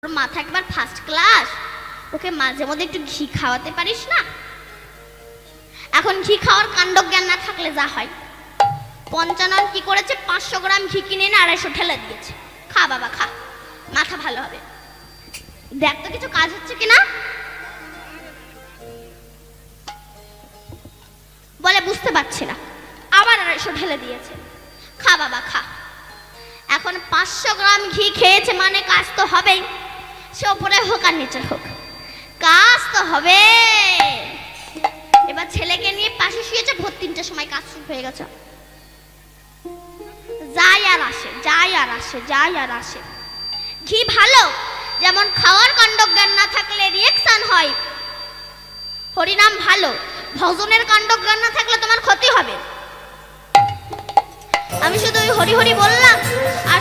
ওর মাথা একবার first class, ওকে মাঝে মধ্যে একটু ঘি খাওয়াতে পারিস না? এখন ঘি খাওয়ার কাণ্ডজ্ঞান না থাকলে যা হয়, পঞ্চানন কি করেছে, 500 গ্রাম ঘি কিনে এনে 250 ঠেলে দিয়েছে। খা বাবা খা, মাথা ভালো হবে। দেখ তো কিছু কাজ হচ্ছে কিনা। বলে বুঝতে পারছি না, আবার 250 ঢেলে দিয়েছে। খা বাবা খা। এখন 500 গ্রাম ঘি খেয়েছে মানে কাজ তো হবেই, সে ওপরে হোক আর নিচে হোক, কাজ তো হবে। এবার ছেলেকে নিয়ে পাশে শুয়েছে, ভোর 3টার সময় কাজ শুরু হয়ে গেছে। যায় আর আসে, যায় আর আসে, যায় আর আসে। ঘি ভালো, যেমন খাওয়ার কাণ্ডজ্ঞান না থাকলে রিঅ্যাকশন হয়। হরিনাম ভালো, ভজনের কাণ্ডজ্ঞান না থাকলে তোমার ক্ষতি হবে। আমি শুধু ওই হরি হরি বললাম আর